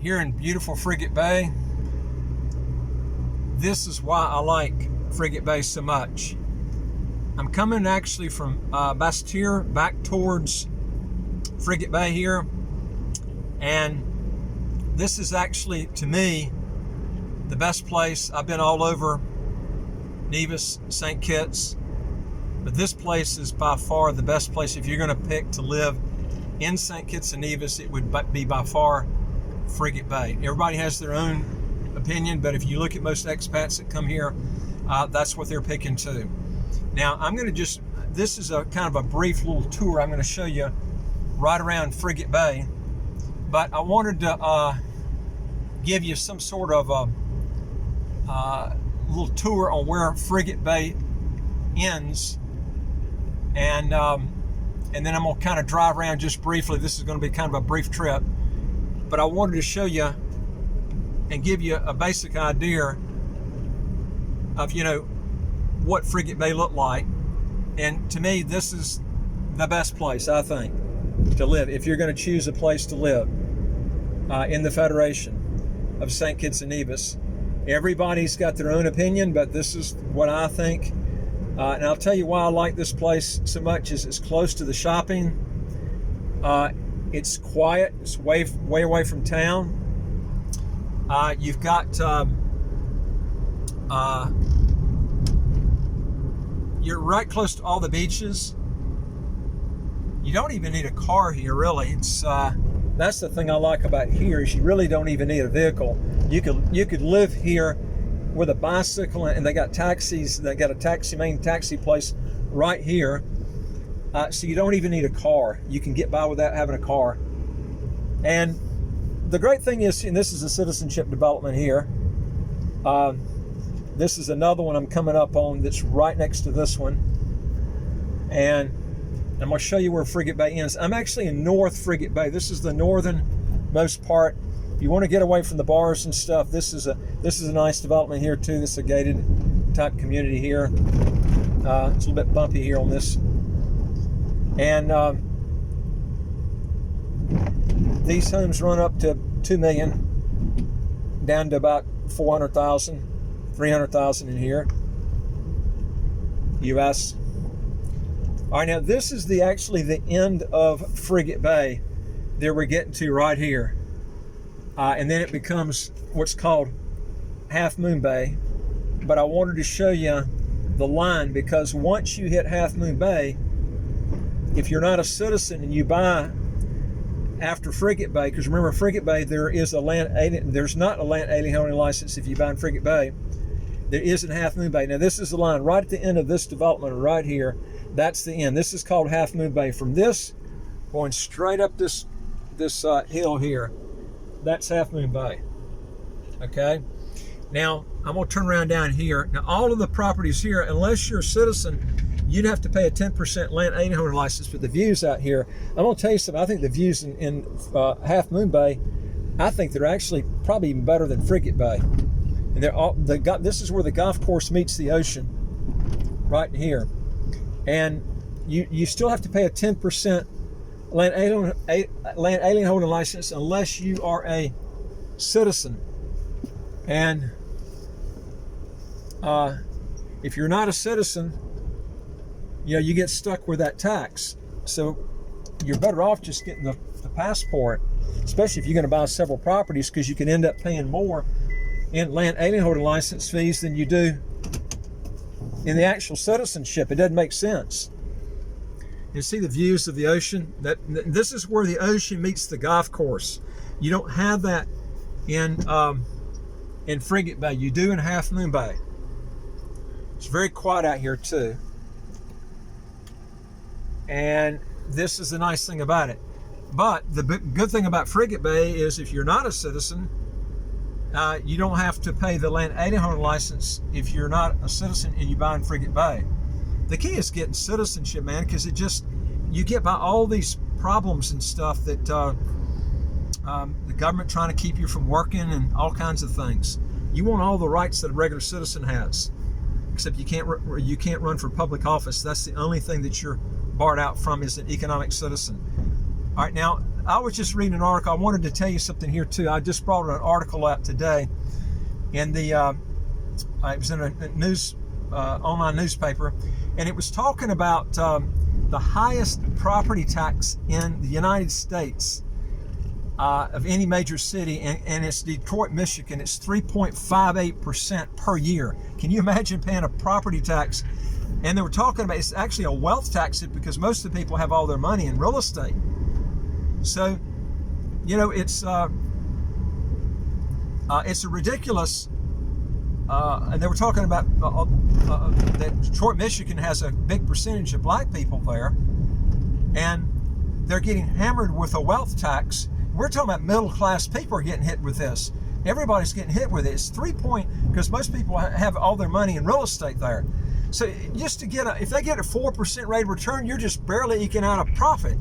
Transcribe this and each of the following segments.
here in beautiful Frigate Bay. This is why I like Frigate Bay so much. I'm coming actually from Basseterre back towards Frigate Bay here, and this is actually, to me, the best place. I've been all over Nevis, St. Kitts, but this place is by far the best place. If you're going to pick to live in St. Kitts and Nevis, it would be by far Frigate Bay. Everybody has their own opinion, but if you look at most expats that come here, that's what they're picking too. Now, I'm going to this is a kind of a brief little tour I'm going to show you right around Frigate Bay, but I wanted to give you some sort of a little tour on where Frigate Bay ends, and then I'm going to kind of drive around just briefly. This is going to be kind of a brief trip, but I wanted to show you and give you a basic idea of, what Frigate Bay looked like. And to me, this is the best place, I think, to live if you're going to choose a place to live in the Federation of St. Kitts and Nevis. Everybody's got their own opinion, but this is what I think. And I'll tell you why I like this place so much is it's close to the shopping. It's quiet. It's way away from town. You've got you're right close to all the beaches. You don't even need a car here, really. It's that's the thing I like about here is you really don't even need a vehicle. You could live here with a bicycle, and they got taxis. They got a main taxi place right here, so you don't even need a car. You can get by without having a car. And the great thing is, and this is a citizenship development here. This is another one I'm coming up on that's right next to this one. And I'm going to show you where Frigate Bay ends. I'm actually in North Frigate Bay. This is the northernmost part. If you want to get away from the bars and stuff, this is a nice development here too. This is a gated type community here. It's a little bit bumpy here on this. And these homes run up to $2 million, down to about 400,000, 300,000 in here, U.S. All right, now this is actually the end of Frigate Bay that we're getting to right here. And then it becomes what's called Half Moon Bay. But I wanted to show you the line, because once you hit Half Moon Bay, if you're not a citizen and you buy after Frigate Bay, because remember, Frigate Bay, there's not a land alien owner license if you buy in Frigate Bay. There is in Half Moon Bay. Now this is the line right at the end of this development right here. That's the end. This is called Half Moon Bay. From this, going straight up this hill here, that's Half Moon Bay. Okay. Now I'm going to turn around down here. Now all of the properties here, unless you're a citizen, you'd have to pay a 10% land alien owner license. But the views out here, I'm going to tell you something. I think the views in Half Moon Bay, I think they're actually probably even better than Frigate Bay. And this is where the golf course meets the ocean, right here. And you still have to pay a 10% land alien holder license unless you are a citizen. And if you're not a citizen, you get stuck with that tax. So you're better off just getting the passport, especially if you're going to buy several properties, because you can end up paying more in land alien holder license fees than you do in the actual citizenship. It doesn't make sense. You see the views of the ocean. This is where the ocean meets the golf course. You don't have that in Frigate Bay. You do in Half Moon Bay. It's very quiet out here too. And this is the nice thing about it. But the good thing about Frigate Bay is if you're not a citizen, you don't have to pay the land alien holder license if you're not a citizen and you buy in Frigate Bay. The key is getting citizenship, man, because you get by all these problems and stuff that the government trying to keep you from working and all kinds of things. You want all the rights that a regular citizen has, except you can't run for public office. That's the only thing that you're barred out from, is an economic citizen. All right, now I was just reading an article. I wanted to tell you something here too. I just brought an article out today in the it was in a news online newspaper, and it was talking about the highest property tax in the United States of any major city, and it's Detroit, Michigan. It's 3.58% per year. Can you imagine paying a property tax? And they were talking about it's actually a wealth tax because most of the people have all their money in real estate. So, it's a ridiculous. And they were talking about that Detroit, Michigan has a big percentage of black people there, and they're getting hammered with a wealth tax. We're talking about middle-class people are getting hit with this. Everybody's getting hit with it. It's because most people have all their money in real estate there. So just to if they get a 4% rate of return, you're just barely eking out a profit.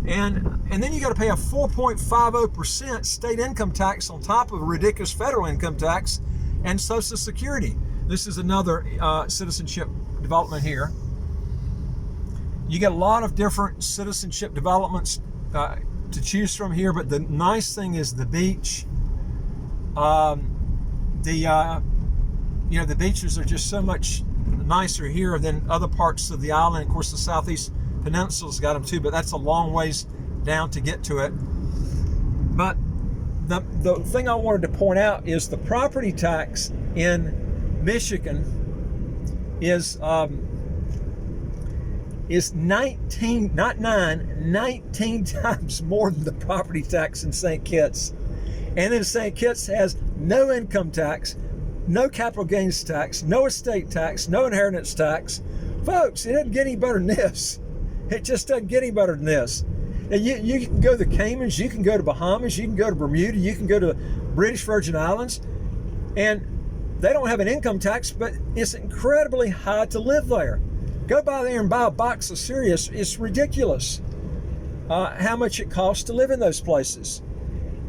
And then you got to pay a 4.50% state income tax on top of a ridiculous federal income tax and Social Security. This is another citizenship development here. You get a lot of different citizenship developments to choose from here, but the nice thing is the beach. The beaches are just so much nicer here than other parts of the island. Of course, the Southeast Peninsula's got them too, but that's a long ways down to get to it. But the thing I wanted to point out is the property tax in Michigan is 19 times more than the property tax in St. Kitts. And then St. Kitts has no income tax, no capital gains tax, no estate tax, no inheritance tax. Folks, it doesn't get any better than this. It just doesn't get any better than this. Now, you can go to the Caymans, you can go to Bahamas, you can go to Bermuda, you can go to British Virgin Islands, and they don't have an income tax, but it's incredibly high to live there. Go by there and buy a box of cereal. It's ridiculous how much it costs to live in those places.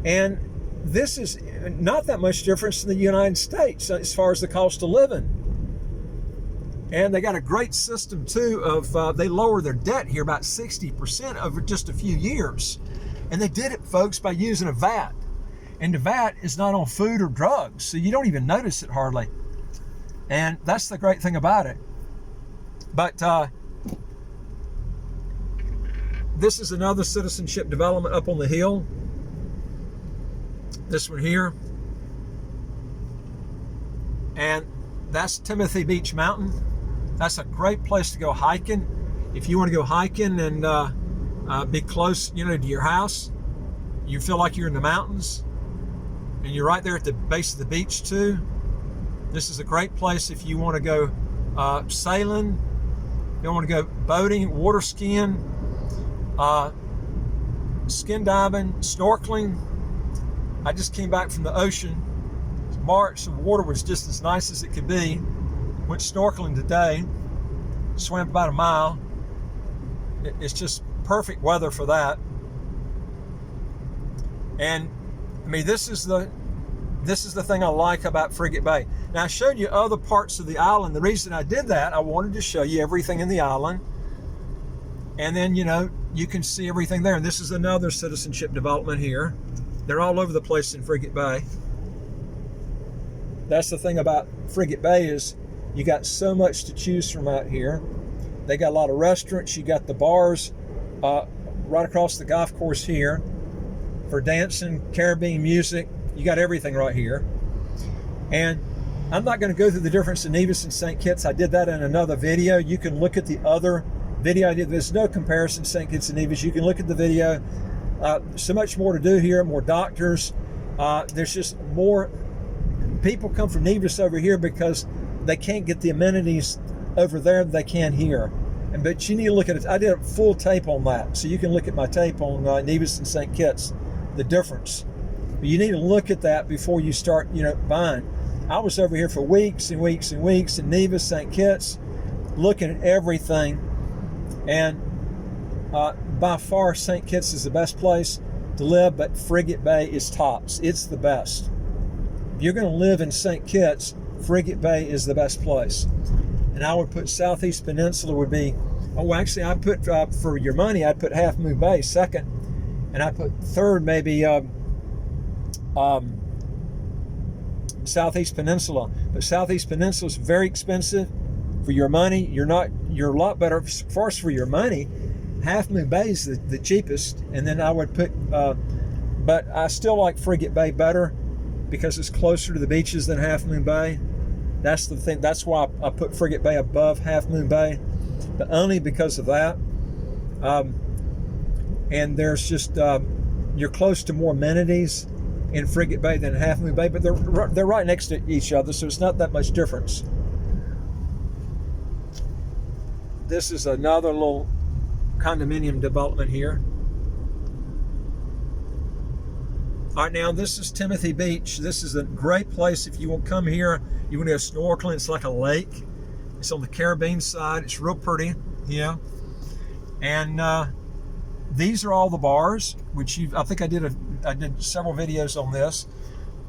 And this is not that much difference in the United States as far as the cost of living. And they got a great system too of they lower their debt here about 60% over just a few years. And they did it, folks, by using a VAT. And the VAT is not on food or drugs, so you don't even notice it hardly. And that's the great thing about it. But this is another citizenship development up on the hill. This one here. And that's Timothy Beach Mountain. That's a great place to go hiking. If you want to go hiking and be close, to your house, you feel like you're in the mountains, and you're right there at the base of the beach too. This is a great place if you want to go sailing, you want to go boating, water skiing, skin diving, snorkeling. I just came back from the ocean. It's March, the water was just as nice as it could be. Went snorkeling today, swam about a mile. It's just perfect weather for that. And I mean, this is the thing I like about Frigate Bay. Now, I showed you other parts of the island. The reason I did that, I wanted to show you everything in the island. And then, you can see everything there. And this is another citizenship development here. They're all over the place in Frigate Bay. That's the thing about Frigate Bay is you got so much to choose from out here. They got a lot of restaurants. You got the bars right across the golf course here for dancing, Caribbean music. You got everything right here. And I'm not going to go through the difference in Nevis and St. Kitts. I did that in another video. You can look at the other video I did. There's no comparison to St. Kitts and Nevis. You can look at the video. So much more to do here, more doctors. There's just more people come from Nevis over here because they can't get the amenities over there that they can here. But you need to look at it. I did a full tape on that. So you can look at my tape on Nevis and St. Kitts, the difference. But you need to look at that before you start, buying. I was over here for weeks and weeks and weeks in Nevis, St. Kitts, looking at everything. And by far, St. Kitts is the best place to live, but Frigate Bay is tops. It's the best. If you're going to live in St. Kitts, Frigate Bay is the best place. And I would put Southeast Peninsula would be, I'd put, for your money, I'd put Half Moon Bay second. and I put third maybe Southeast Peninsula. But Southeast Peninsula is very expensive for your money. You're a lot better as far as for your money. Half Moon Bay is the cheapest, and then I would put but I still like Frigate Bay better because it's closer to the beaches than Half Moon Bay. That's the thing. That's why I put Frigate Bay above Half Moon Bay, but only because of that. And there's just you're close to more amenities in Frigate Bay than Half Moon Bay, but they're right next to each other, so it's not that much difference. This is another little condominium development here. All right, now this is Timothy Beach. This is a great place if you want to come here. You want to go snorkeling. It's like a lake. It's on the Caribbean side. It's real pretty, yeah. And these are all the bars, which I think I did several videos on this.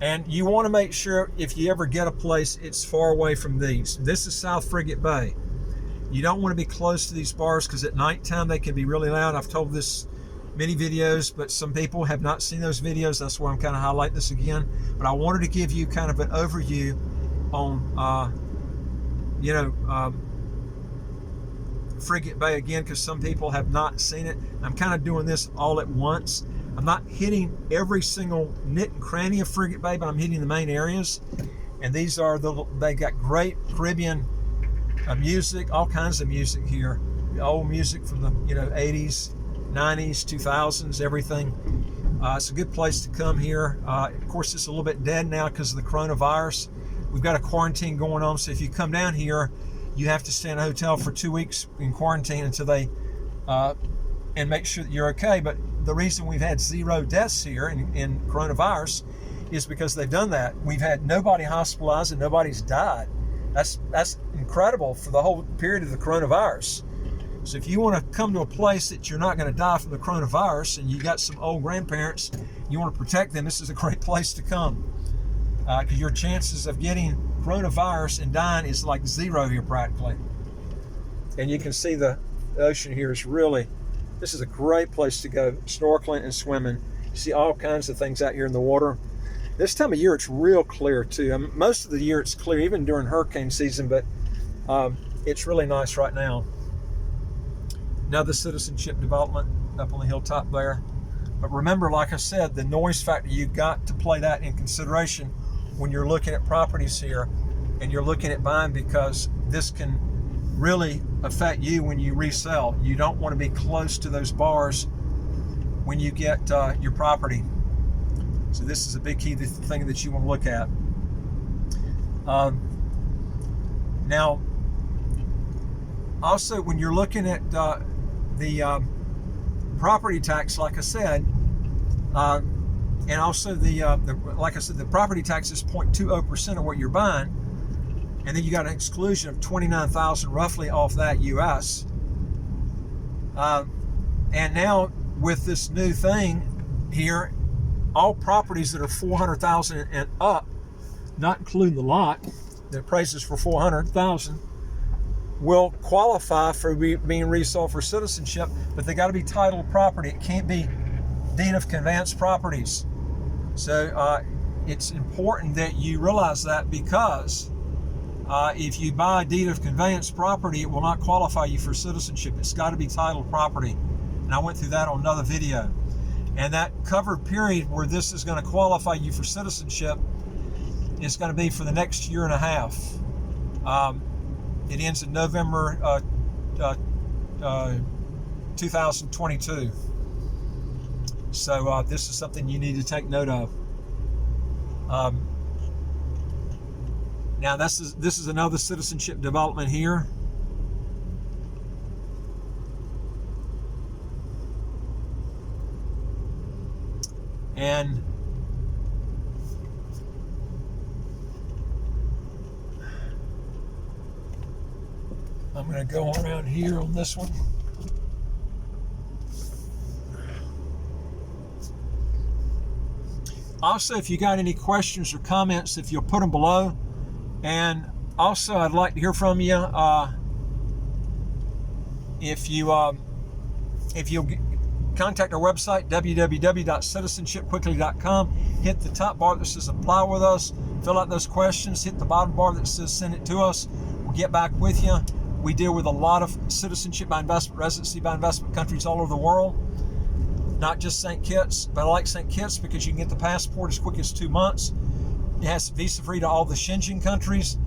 And you want to make sure if you ever get a place, it's far away from these. This is South Frigate Bay. You don't want to be close to these bars because at nighttime they can be really loud. I've told this many videos, but some people have not seen those videos. That's why I'm kind of highlighting this again. But I wanted to give you kind of an overview on, Frigate Bay again, because some people have not seen it. I'm kind of doing this all at once. I'm not hitting every single nook and cranny of Frigate Bay, but I'm hitting the main areas. And these are they got great Caribbean music, all kinds of music here. Old music from the 80s, 90s, 2000s, everything. It's a good place to come here. Of course, it's a little bit dead now because of the coronavirus. We've got a quarantine going on, so if you come down here, you have to stay in a hotel for 2 weeks in quarantine until they and make sure that you're okay. But the reason we've had 0 deaths here in coronavirus is because they've done that. We've had nobody hospitalized and nobody's died. That's incredible for the whole period of the coronavirus. So if you want to come to a place that you're not going to die from the coronavirus and you got some old grandparents, you want to protect them, this is a great place to come. Because your chances of getting coronavirus and dying is like 0 here practically. And you can see the ocean here is this is a great place to go snorkeling and swimming. You see all kinds of things out here in the water. This time of year it's real clear too. I mean, most of the year it's clear, even during hurricane season, but it's really nice right now. Another citizenship development up on the hilltop there. But remember, like I said, the noise factor, you've got to play that in consideration when you're looking at properties here and you're looking at buying, because this can really affect you when you resell. You don't want to be close to those bars when you get your property. So this is a big key thing that you want to look at. Now, also when you're looking at the property tax, like I said, and also like I said, the property tax is 0.20% of what you're buying, and then you got an exclusion of $29,000 roughly off that U.S. And now with this new thing here, all properties that are $400,000 and up, not including the lot that appraises for $400,000, will qualify for being resold for citizenship, but they got to be titled property. It can't be deed of conveyance properties. So it's important that you realize that, because if you buy a deed of conveyance property, it will not qualify you for citizenship. It's got to be titled property. And I went through that on another video. And that covered period where this is going to qualify you for citizenship is going to be for the next year and a half. It ends in November 2022. So this is something you need to take note of. Now this is another citizenship development here. And I'm going to go around here on this one. Also, if you got any questions or comments, if you'll put them below. And also, I'd like to hear from you. If you'll contact our website, www.citizenshipquickly.com. Hit the top bar that says apply with us. Fill out those questions. Hit the bottom bar that says send it to us. We'll get back with you. We deal with a lot of citizenship by investment, residency by investment countries all over the world. Not just St. Kitts, but I like St. Kitts because you can get the passport as quick as 2 months. It has visa free to all the Schengen countries.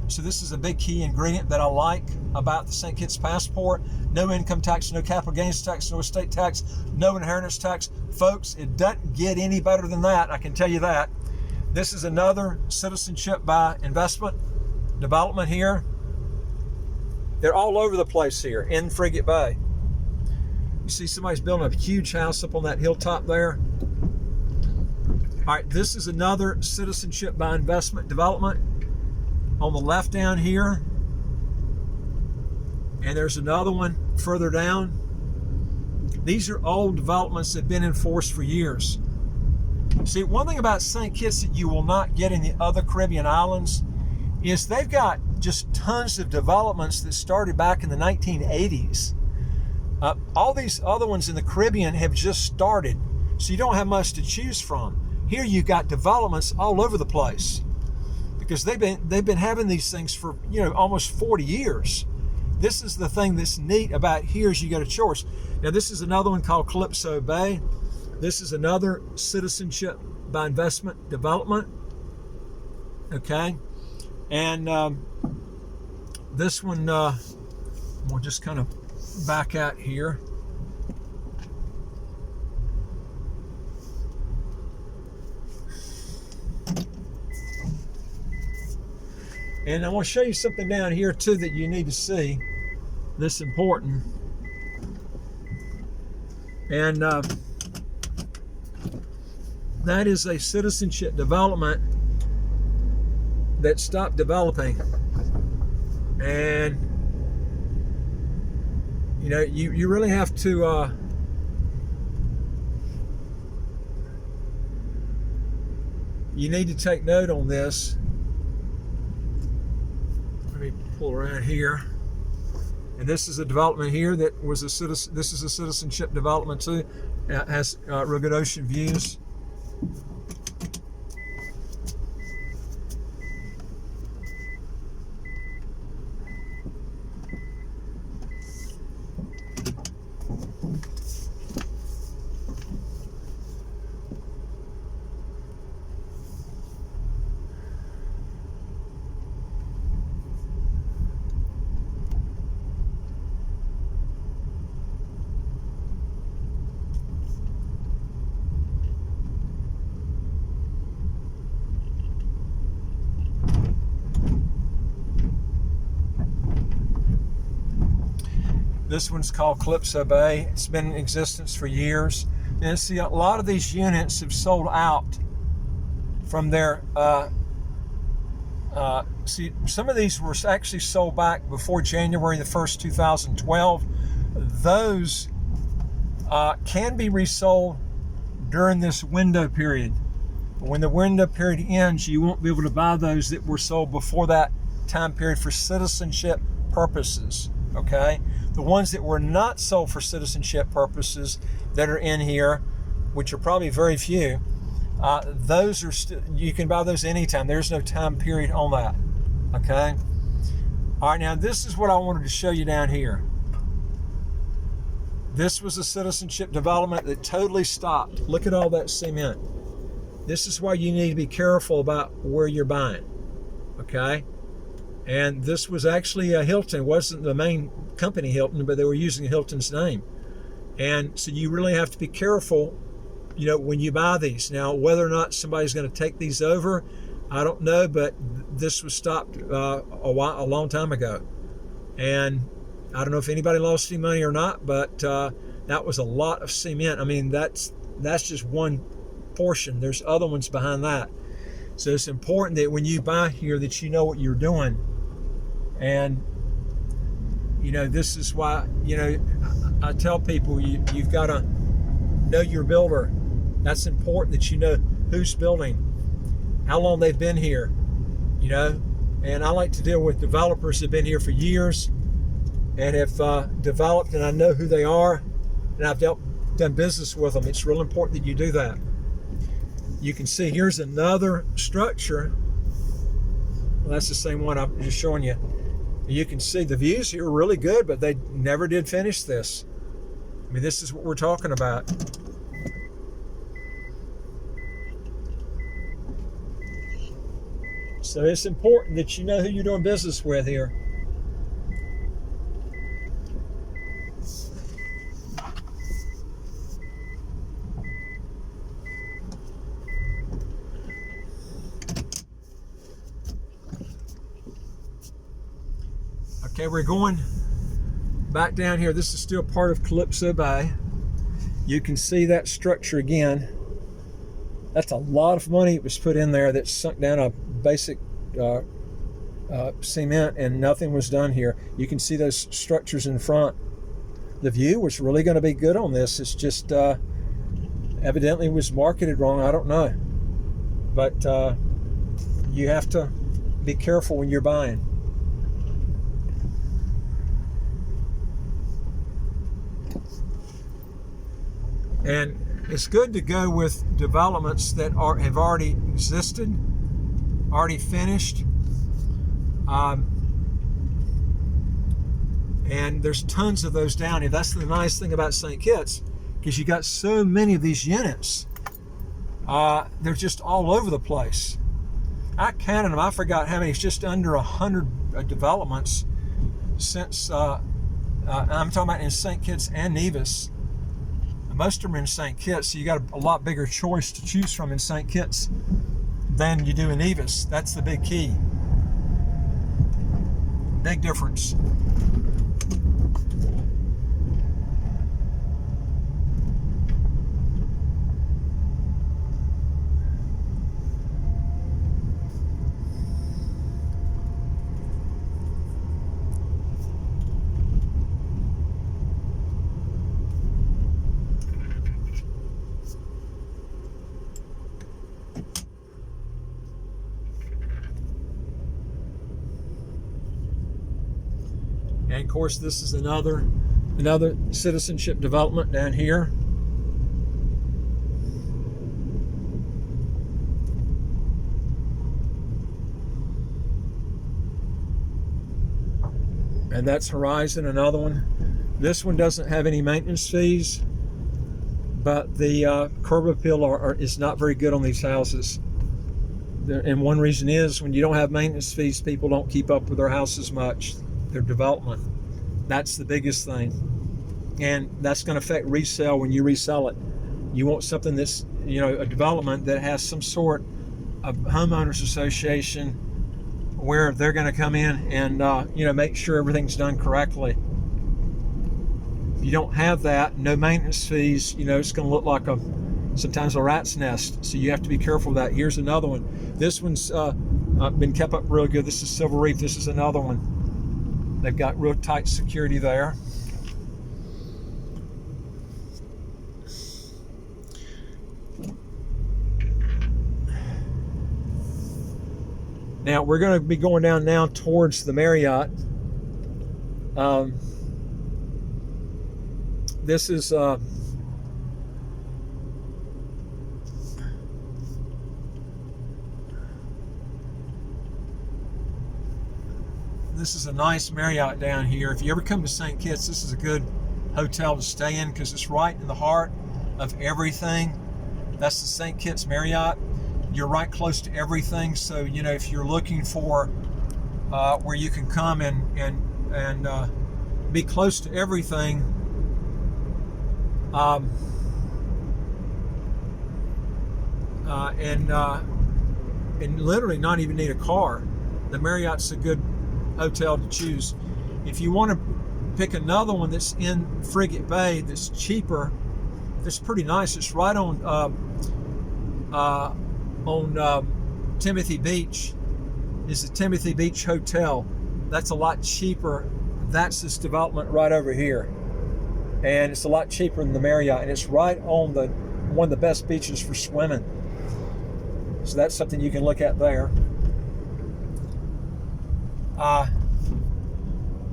So this is a big key ingredient that I like about the St. Kitts passport. No income tax, no capital gains tax, no estate tax, no inheritance tax. Folks, it doesn't get any better than that, I can tell you that. This is another citizenship by investment development here. They're all over the place here in Frigate Bay. You see somebody's building a huge house up on that hilltop there. All right, this is another citizenship by investment development on the left down here. And there's another one further down. These are old developments that have been in force for years. See, one thing about St. Kitts that you will not get in the other Caribbean islands is they've got just tons of developments that started back in the 1980s. All these other ones in the Caribbean have just started, so you don't have much to choose from. Here you've got developments all over the place because they've been having these things for almost 40 years. This is the thing that's neat about here is you got a choice. Now this is another one called Calypso Bay. This is another citizenship by investment development. Okay, and this one we'll just kind of back out here. And I want to show you something down here too that you need to see. This is important. And that is a citizenship development that stopped developing. And you really have to you need to take note on this. Let me pull around here. And this is a development here that was this is a citizenship development too. It has real good ocean views. This one's called Calypso Bay. It's been in existence for years. And see, a lot of these units have sold out from their, see, some of these were actually sold back before January the 1st, 2012. Those can be resold during this window period. When the window period ends, you won't be able to buy those that were sold before that time period for citizenship purposes, okay? The ones that were not sold for citizenship purposes that are in here, which are probably very few, those are still, you can buy those anytime. There's no time period on that, okay? All right, now this is what I wanted to show you down here. This was a citizenship development that totally stopped. Look at all that cement. This is why you need to be careful about where you're buying, okay? And this was actually a Hilton. It wasn't the main company Hilton, but they were using Hilton's name. And so you really have to be careful, when you buy these. Now, whether or not somebody's going to take these over, I don't know, but this was stopped a long time ago. And I don't know if anybody lost any money or not, but that was a lot of cement. I mean, that's just one portion. There's other ones behind that. So it's important that when you buy here that you know what you're doing. And this is why I tell people you've got to know your builder. That's important, that you know who's building, how long they've been here, and I like to deal with developers that have been here for years and have developed, and I know who they are, and I've done business with them, it's real important that you do that. You can see here's another structure. Well, that's the same one I'm just showing you. You can see the views here are really good, but they never did finish this. I mean, this is what we're talking about. So it's important that you know who you're doing business with here. Okay, we're going back down here. This is still part of Calypso Bay. You can see that structure again. That's a lot of money that was put in there that sunk down a basic cement, and nothing was done here. You can see those structures in front. The view was really going to be good on this. It's just evidently was marketed wrong. I don't know. But you have to be careful when you're buying. And it's good to go with developments that have already existed, already finished. And there's tons of those down here. That's the nice thing about St. Kitts, because you got so many of these units. They're just all over the place. I counted them. I forgot how many. It's just under 100 developments since, I'm talking about in St. Kitts and Nevis. Most of them are in St. Kitts, so you got a lot bigger choice to choose from in St. Kitts than you do in Nevis. That's the big key. Big difference. And of course, this is another citizenship development down here. And that's Horizon, another one. This one doesn't have any maintenance fees, but the curb appeal is not very good on these houses. And one reason is when you don't have maintenance fees, people don't keep up with their houses much. Their development. That's the biggest thing. And that's going to affect resale when you resell it. You want something that's, a development that has some sort of homeowners association where they're going to come in and, make sure everything's done correctly. If you don't have that, no maintenance fees, it's going to look like sometimes a rat's nest. So you have to be careful of that. Here's another one. This one's been kept up real good. This is Silver Reef. This is another one. They've got real tight security there. Now we're going to be going down now towards the Marriott. This is a nice Marriott down here. If you ever come to St. Kitts, this is a good hotel to stay in because it's right in the heart of everything. That's the St. Kitts Marriott. You're right close to everything. So, if you're looking for where you can come and be close to everything, and literally not even need a car, the Marriott's a good hotel to choose. If you want to pick another one that's in Frigate Bay that's cheaper, that's pretty nice. It's right on Timothy Beach. Is the Timothy Beach Hotel. That's a lot cheaper. That's this development right over here, and it's a lot cheaper than the Marriott, and it's right on one of the best beaches for swimming. So that's something you can look at there.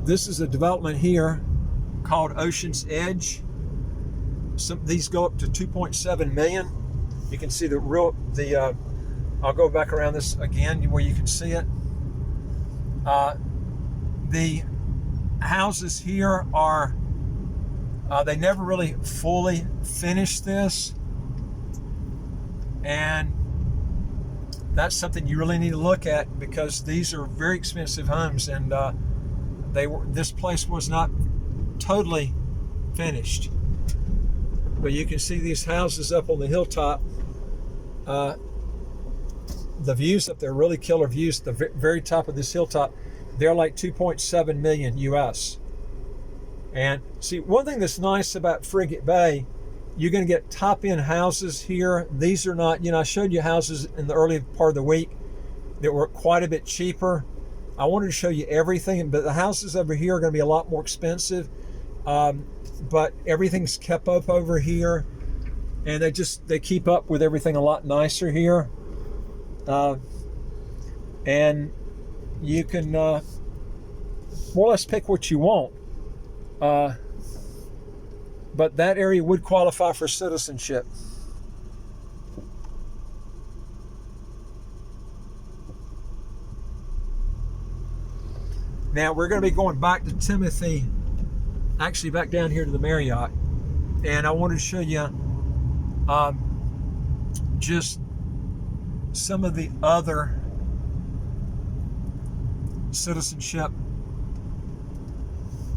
This is a development here called Ocean's Edge. these go up to 2.7 million. You can see I'll go back around this again where you can see it. The houses here are, they never really fully finished this. And that's something you really need to look at, because these are very expensive homes, and this place was not totally finished. But you can see these houses up on the hilltop. The views up there, really killer views. The very top of this hilltop, they're like 2.7 million US. And see, one thing that's nice about Frigate Bay, you're going to get top-end houses here. These are not, I showed you houses in the early part of the week that were quite a bit cheaper. I wanted to show you everything, but the houses over here are going to be a lot more expensive. But everything's kept up over here, and they keep up with everything a lot nicer here. And you can more or less pick what you want. But that area would qualify for citizenship. Now we're going to be going back to Timothy, actually back down here to the Marriott. And I wanted to show you just some of the other citizenship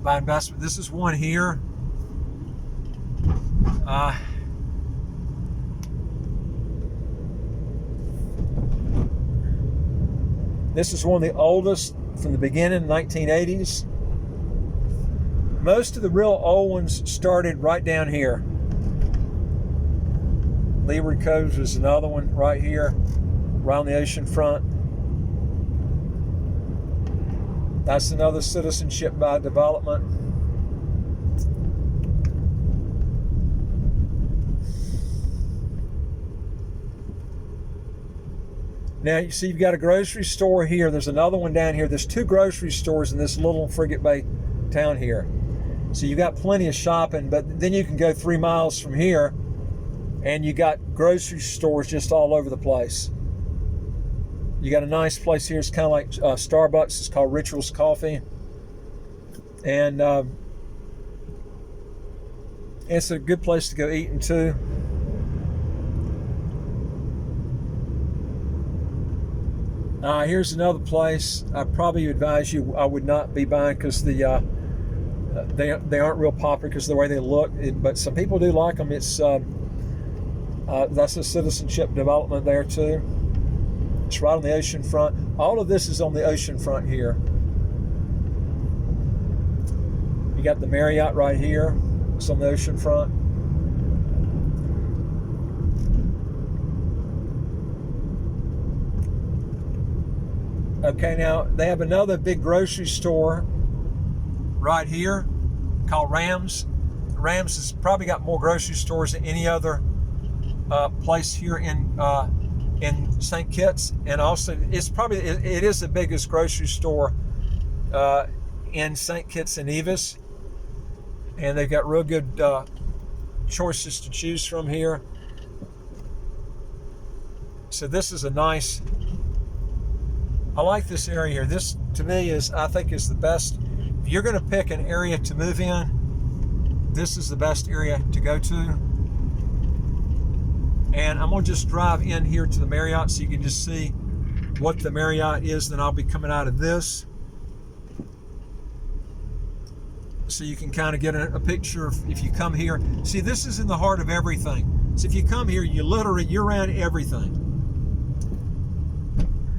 by investment. This is one here. This is one of the oldest from the beginning, 1980s. Most of the real old ones started right down here. Leeward Coves is another one right here, right on the ocean front. That's another citizenship by development. Now you see you've got a grocery store here. There's another one down here. There's two grocery stores in this little Frigate Bay town here. So you've got plenty of shopping, but then you can go 3 miles from here and you got grocery stores just all over the place. You got a nice place here. It's kind of like Starbucks. It's called Rituals Coffee. And it's a good place to go eating too. Here's another place. I probably advise you, I would not be buying, because they aren't real popular because of the way they look. But some people do like them. It's that's a citizenship development there too. It's right on the ocean front. All of this is on the ocean front here. You got the Marriott right here. It's on the ocean front. Okay, now they have another big grocery store right here called Rams. Rams has probably got more grocery stores than any other place here in St. Kitts, and also it is the biggest grocery store in St. Kitts and Nevis, and they've got real good choices to choose from here. So this is a nice. I like this area here. This to me I think is the best. If you're going to pick an area to move in, this is the best area to go to. And I'm going to just drive in here to the Marriott so you can just see what the Marriott is. Then I'll be coming out of this, so you can kind of get a picture of if you come here. See, this is in the heart of everything. So if you come here, you're around everything.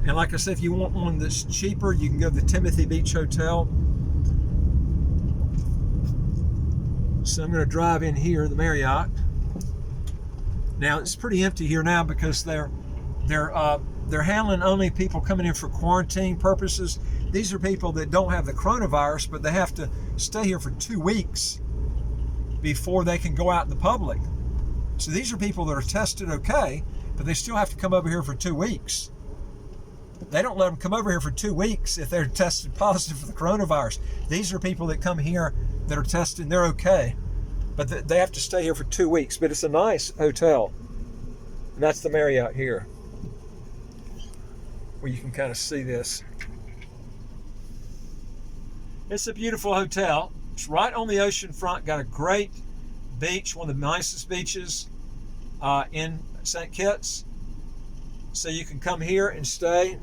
And like I said, if you want one that's cheaper, you can go to the Timothy Beach Hotel. So I'm going to drive in here, the Marriott. Now it's pretty empty here now because they're handling only people coming in for quarantine purposes. These are people that don't have the coronavirus, but they have to stay here for 2 weeks before they can go out in the public. So these are people that are tested okay, but they still have to come over here for 2 weeks. They don't let them come over here for 2 weeks if they're tested positive for the coronavirus. These are people that come here that are tested and they're okay. but they have to stay here for 2 weeks. But it's a nice hotel. And that's the Marriott here, where you can kind of see this. It's a beautiful hotel. It's right on the ocean front. Got a great beach, one of the nicest beaches in St. Kitts. So you can come here and stay.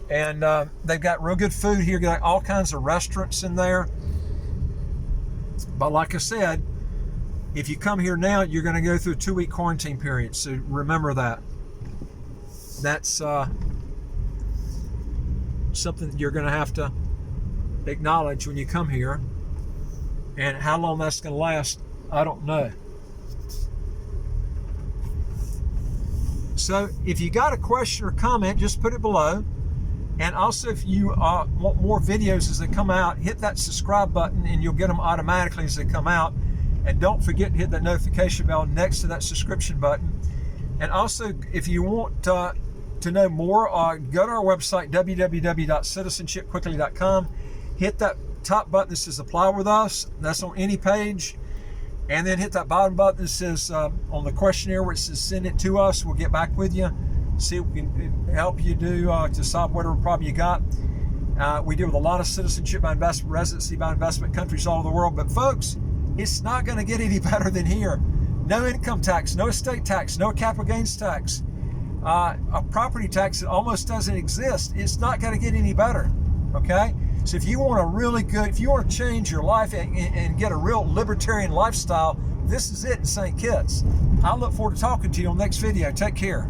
And they've got real good food here. Got all kinds of restaurants in there. But like I said, if you come here now, you're going to go through a 2-week quarantine period. So remember that. That's something you're going to have to acknowledge when you come here. And how long that's going to last, I don't know. So if you got a question or comment, just put it below. And also, if you want more videos as they come out, hit that subscribe button and you'll get them automatically as they come out. And don't forget to hit that notification bell next to that subscription button. And also, if you want to know more, go to our website, www.citizenshipquickly.com. Hit that top button that says Apply with Us. That's on any page. And then hit that bottom button that says on the questionnaire where it says Send it to us. We'll get back with you. See if we can help you to solve whatever problem you got. We deal with a lot of citizenship by investment, residency by investment countries all over the world. But folks, it's not going to get any better than here. No income tax, no estate tax, no capital gains tax, a property tax that almost doesn't exist. It's not going to get any better, okay? So if you want if you want to change your life and get a real libertarian lifestyle, this is it in St. Kitts. I look forward to talking to you on the next video. Take care.